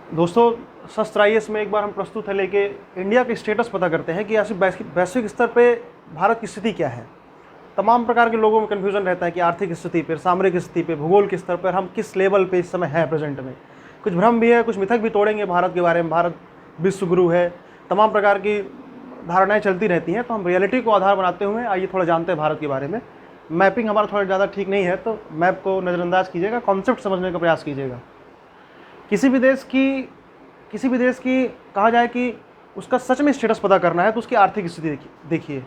दोस्तों, शस्त्र आईएएस में एक बार हम प्रस्तुत है लेके इंडिया के स्टेटस पता करते हैं कि ऐसे वैश्विक स्तर पे भारत की स्थिति क्या है। तमाम प्रकार के लोगों में कन्फ्यूजन रहता है कि आर्थिक स्थिति पर, सामरिक स्थिति पे, भूगोल के स्तर पर हम किस लेवल पे इस समय है प्रेजेंट में। कुछ भ्रम भी है, कुछ मिथक भी तोड़ेंगे भारत के बारे में। भारत विश्व गुरु है, तमाम प्रकार की धारणाएं चलती रहती हैं। तो हम रियलिटी को आधार बनाते हुए आइए थोड़ा जानते हैं भारत के बारे में। मैपिंग हमारा थोड़ा ज़्यादा ठीक नहीं है, तो मैप को नज़रअंदाज कीजिएगा, कॉन्सेप्ट समझने का प्रयास कीजिएगा। किसी भी देश की कहा जाए कि उसका सच में स्टेटस पता करना है तो उसकी आर्थिक स्थिति देखिए,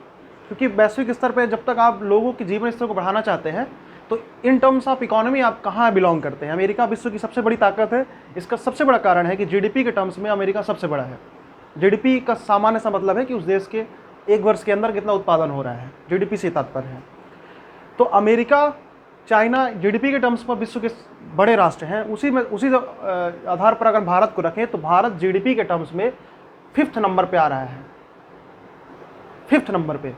क्योंकि वैश्विक स्तर पे जब तक आप लोगों के जीवन स्तर को बढ़ाना चाहते हैं तो इन टर्म्स ऑफ इकोनॉमी आप कहाँ बिलोंग करते हैं। अमेरिका विश्व की सबसे बड़ी ताकत है। इसका सबसे बड़ा कारण है कि जीडीपी के टर्म्स में अमेरिका सबसे बड़ा है। जीडीपी का सामान्य सा मतलब है कि उस देश के एक वर्ष के अंदर कितना उत्पादन हो रहा है, जीडीपी से तात्पर्य है। तो अमेरिका, चाइना जीडीपी के टर्म्स पर विश्व के बड़े राष्ट्र हैं। उसी आधार पर अगर भारत को रखें तो भारत जीडीपी के टर्म्स में 5th नंबर पे आ रहा है, 5th नंबर पे।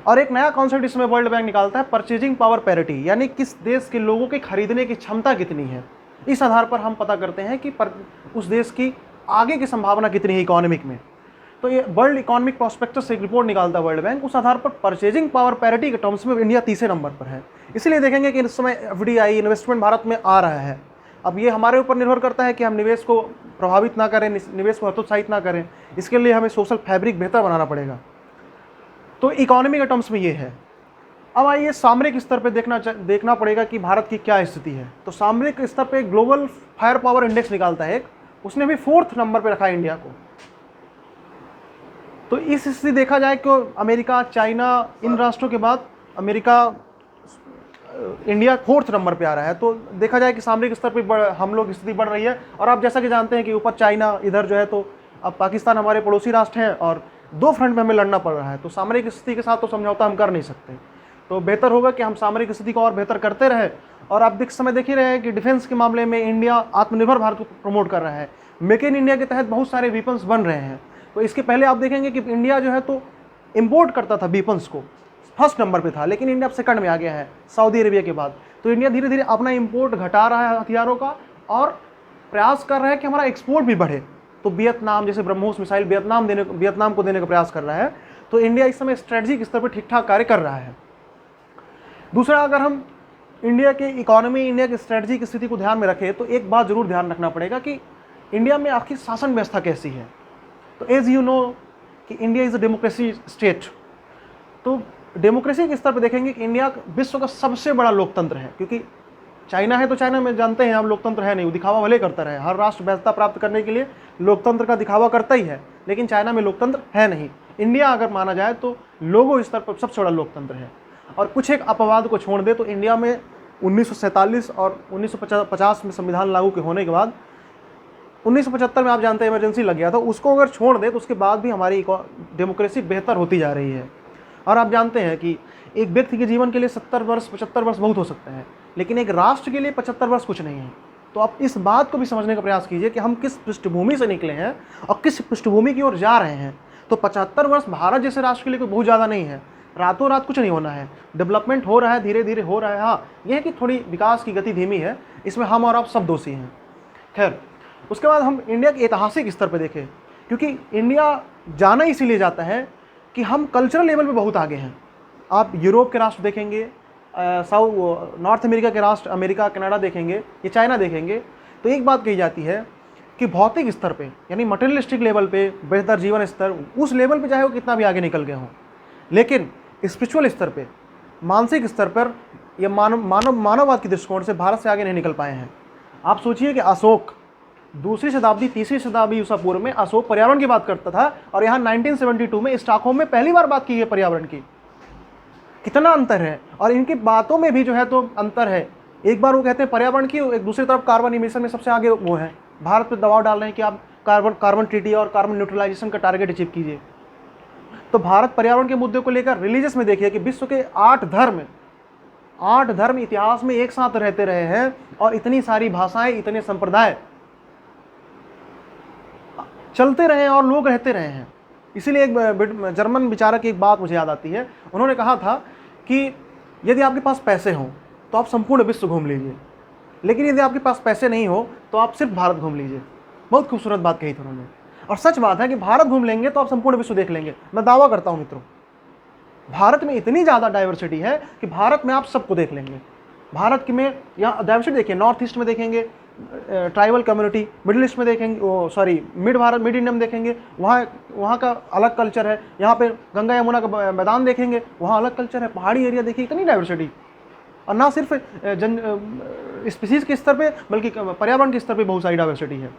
और एक नया कॉन्सेप्ट इसमें वर्ल्ड बैंक निकालता है, परचेजिंग पावर पैरिटी, यानी किस देश के लोगों की खरीदने की क्षमता कितनी है। इस आधार पर हम पता करते हैं कि उस देश की आगे की संभावना कितनी है इकोनॉमिक में। तो ये वर्ल्ड इकोनॉमिक प्रोस्पेक्टस से एक रिपोर्ट निकालता है वर्ल्ड बैंक। उस आधार पर परचेजिंग पावर पैरिटी के टर्म्स में इंडिया 3रे नंबर पर है। इसीलिए देखेंगे कि इस समय एफडीआई इन्वेस्टमेंट भारत में आ रहा है। अब ये हमारे ऊपर निर्भर करता है कि हम निवेश को प्रभावित ना करें, निवेश को हतोत्साहित ना करें। इसके लिए हमें सोशल फैब्रिक बेहतर बनाना पड़ेगा। तो इकोनॉमी के टर्म्स में ये है। अब आइए सामरिक स्तर पर देखना पड़ेगा कि भारत की क्या स्थिति है। तो सामरिक स्तर पर ग्लोबल फायर पावर इंडेक्स निकालता है, उसने भी 4th नंबर पर रखा है इंडिया को। तो इस स्थिति देखा जाए कि अमेरिका, चाइना, इन राष्ट्रों के बाद इंडिया 4th नंबर पे आ रहा है। तो देखा जाए कि सामरिक स्तर पे हम लोग स्थिति बढ़ रही है। और आप जैसा कि जानते हैं कि ऊपर चाइना, इधर जो है तो अब पाकिस्तान हमारे पड़ोसी राष्ट्र हैं और 2 फ्रंट में हमें लड़ना पड़ रहा है। तो सामरिक स्थिति के साथ तो समझौता हम कर नहीं सकते। तो बेहतर होगा कि हम सामरिक स्थिति को और बेहतर करते रहें। और आप समय देख ही रहे हैं कि डिफेंस के मामले में इंडिया आत्मनिर्भर भारत को प्रमोट कर रहा है। मेक इन इंडिया के तहत बहुत सारे वीपन्स बन रहे हैं। तो इसके पहले आप देखेंगे कि इंडिया जो है तो इंपोर्ट करता था वीपन्स को, 1st नंबर पे था, लेकिन इंडिया अब 2nd में आ गया है सऊदी अरेबिया के बाद। तो इंडिया धीरे धीरे अपना इंपोर्ट घटा रहा है हथियारों का और प्रयास कर रहा है कि हमारा एक्सपोर्ट भी बढ़े। तो वियतनाम जैसे ब्रह्मोस मिसाइल वियतनाम को देने का प्रयास कर रहा है। तो इंडिया इस समय स्ट्रेटजिक स्तर पर ठीक ठाक कार्य कर रहा है। दूसरा, अगर हम इंडिया के इकोनॉमी, इंडिया की स्ट्रेटजी की स्थिति को ध्यान में रखें तो एक बात जरूर ध्यान रखना पड़ेगा कि इंडिया में आखिर शासन व्यवस्था कैसी है। तो एज यू नो कि India is a democracy state. तो डेमोक्रेसी के स्तर पर देखेंगे कि इंडिया विश्व का सबसे बड़ा लोकतंत्र है। क्योंकि चाइना है तो चाइना में जानते हैं हम लोकतंत्र है नहीं, वो दिखावा भले करता रहे। हर राष्ट्र वैधता प्राप्त करने के लिए लोकतंत्र का दिखावा करता ही है, लेकिन चाइना में लोकतंत्र है नहीं। इंडिया अगर माना जाए तो लोगों स्तर पर सबसे बड़ा लोकतंत्र है। और कुछ एक अपवाद को छोड़ दे तो इंडिया में 1947 और 1950 में संविधान लागू होने के बाद 1975 में आप जानते हैं इमरजेंसी लग गया था। उसको अगर छोड़ दे तो उसके बाद भी हमारी डेमोक्रेसी बेहतर होती जा रही है। और आप जानते हैं कि एक व्यक्ति के जीवन के लिए 70 वर्ष 75 वर्ष बहुत हो सकते हैं, लेकिन एक राष्ट्र के लिए 75 वर्ष कुछ नहीं है। तो आप इस बात को भी समझने का प्रयास कीजिए कि हम किस पृष्ठभूमि से निकले हैं और किस पृष्ठभूमि की ओर जा रहे हैं। तो 75 वर्ष भारत जैसे राष्ट्र के लिए कोई बहुत ज़्यादा नहीं है। रातों रात कुछ नहीं होना है, डेवलपमेंट हो रहा है, धीरे धीरे हो रहा है। हाँ, यह है कि थोड़ी विकास की गति धीमी है, इसमें हम और आप सब दोषी हैं। खैर, उसके बाद हम इंडिया के ऐतिहासिक स्तर पर देखें, क्योंकि इंडिया जाना इसीलिए जाता है कि हम कल्चरल लेवल पे बहुत आगे हैं। आप यूरोप के राष्ट्र देखेंगे, नॉर्थ अमेरिका के राष्ट्र, अमेरिका, कनाडा देखेंगे, ये चाइना देखेंगे, तो एक बात कही जाती है कि भौतिक स्तर पे यानी मटेरियलिस्टिक लेवल पे बेहतर जीवन स्तर, उस लेवल पे चाहे वो कितना भी आगे निकल गए हों, लेकिन स्पिरिचुअल स्तर पे, मानसिक स्तर पर या मानववाद के दृष्टिकोण से भारत से आगे नहीं निकल पाए हैं। आप सोचिए कि अशोक 2री शताब्दी 3री शताब्दी ईसा पूर्व में अशोक पर्यावरण की बात करता था और यहाँ 1972 में स्टॉकहोम में पहली बार बात की है पर्यावरण की। कितना अंतर है। और इनकी बातों में भी जो है तो अंतर है। एक बार वो कहते हैं पर्यावरण की, एक दूसरी तरफ कार्बन इमिशन में सबसे आगे वो है। भारत पर दबाव डाल रहे हैं कि आप कार्बन ट्रीटी और कार्बन न्यूट्रलाइजेशन का टारगेट अचीव कीजिए। तो भारत पर्यावरण के मुद्दे को लेकर रिलीजियस में देखिए कि विश्व के 8 धर्म इतिहास में एक साथ रहते रहे हैं और इतनी सारी भाषाएं, इतने संप्रदाय चलते रहे और लोग रहते रहे हैं। इसीलिए एक जर्मन विचारक की एक बात मुझे याद आती है। उन्होंने कहा था कि यदि आपके पास पैसे हों तो आप संपूर्ण विश्व घूम लीजिए, लेकिन यदि आपके पास पैसे नहीं हो तो आप सिर्फ भारत घूम लीजिए। बहुत खूबसूरत बात कही थी उन्होंने। और सच बात है कि भारत घूम लेंगे तो आप संपूर्ण विश्व देख लेंगे। मैं दावा करता हूं मित्रों, भारत में इतनी ज़्यादा डाइवर्सिटी है कि भारत में आप सबको देख लेंगे। भारत में यहाँ डाइवर्सिटी देखिए, नॉर्थ ईस्ट में देखेंगे ट्राइबल कम्युनिटी, मिडिल ईस्ट में देखेंगे मिड इंडिया में देखेंगे, वहाँ का अलग कल्चर है। यहाँ पे गंगा यमुना का मैदान देखेंगे, वहाँ अलग कल्चर है। पहाड़ी एरिया देखिए, इतनी डाइवर्सिटी। और ना सिर्फ स्पीसीज के स्तर पे बल्कि पर्यावरण के स्तर पे बहुत सारी डाइवर्सिटी है।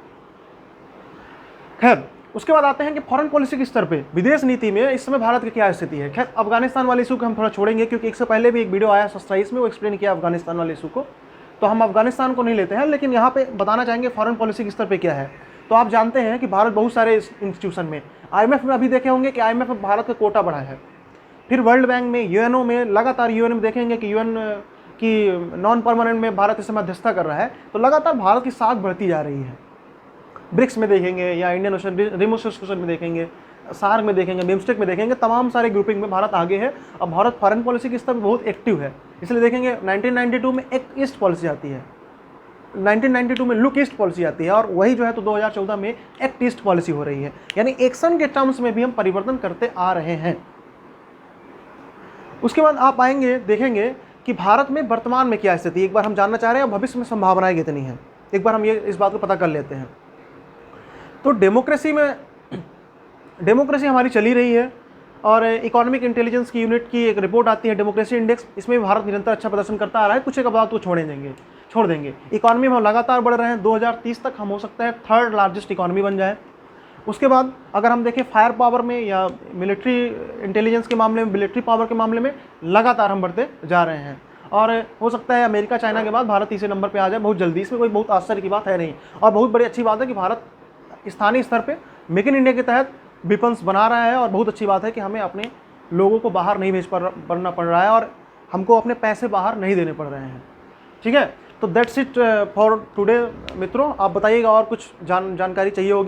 खैर, उसके बाद आते हैं कि फॉरेन पॉलिसी के स्तर पे विदेश नीति में इस समय भारत की क्या स्थिति है। खैर, अफगानिस्तान वाले इशू को हम थोड़ा छोड़ेंगे, क्योंकि इससे पहले भी एक वीडियो आया 27 में, वो एक्सप्लेन किया अफगानिस्तान वाले इशू को, तो हम अफगानिस्तान को नहीं लेते हैं। लेकिन यहाँ पे बताना चाहेंगे फॉरेन पॉलिसी के स्तर पे क्या है। तो आप जानते हैं कि भारत बहुत सारे इंस्टीट्यूशन में, IMF में अभी देखे होंगे कि IMF में भारत का कोटा बढ़ा है। फिर वर्ल्ड बैंक में, UNO में, लगातार UN में देखेंगे कि UN की नॉन परमानेंट में भारत इस समय मध्यस्थता कर रहा है। तो लगातार भारत की साख बढ़ती जा रही है। ब्रिक्स में देखेंगे या इंडियन ओशन रिमोट एसोसिएशन में देखेंगे, सार्क में देखेंगे, बिम्स्टेक में देखेंगे, तमाम सारे ग्रुपिंग में भारत आगे है। अब भारत फॉरेन पॉलिसी के स्तर पर बहुत एक्टिव है। इसलिए देखेंगे 1992 में एक्ट ईस्ट पॉलिसी आती है, 1992 में लुक ईस्ट पॉलिसी आती है, और वही जो है तो 2014 में एक्ट ईस्ट पॉलिसी हो रही है। यानी एक्शन के टर्म्स में भी हम परिवर्तन करते आ रहे हैं। उसके बाद आप आएंगे, देखेंगे कि भारत में वर्तमान में क्या स्थिति, एक बार हम जानना चाह रहे हैं, भविष्य में संभावनाएं कितनी हैं, एक बार हम ये इस बात को पता कर लेते हैं। तो डेमोक्रेसी हमारी चली रही है, और इकोनॉमिक इंटेलिजेंस की यूनिट की एक रिपोर्ट आती है डेमोक्रेसी इंडेक्स, इसमें भी भारत निरंतर अच्छा प्रदर्शन करता आ रहा है। कुछ एक बात तो छोड़ देंगे। इकोनॉमी में हम लगातार बढ़ रहे हैं, 2030 तक हम हो सकता है 3rd लार्जेस्ट इकोनॉमी बन जाए। उसके बाद अगर हम देखें फायर पावर में या मिलिट्री इंटेलिजेंस के मामले में, मिलिट्री पावर के मामले में लगातार हम बढ़ते जा रहे हैं, और हो सकता है अमेरिका चाइना के बाद भारत तीसरे नंबर पे आ जाए बहुत जल्दी। इसमें कोई बहुत आश्चर्य की बात है नहीं। और बहुत बड़ी अच्छी बात है कि भारत स्थानीय स्तर पे मेक इन इंडिया के तहत वेपन्स बना रहा है, और बहुत अच्छी बात है कि हमें अपने लोगों को बाहर नहीं पड़ना पड़ रहा है, और हमको अपने पैसे बाहर नहीं देने पड़ रहे हैं। ठीक है, तो दैट्स इट फॉर टुडे मित्रों। आप बताइएगा और कुछ जानकारी चाहिए होगी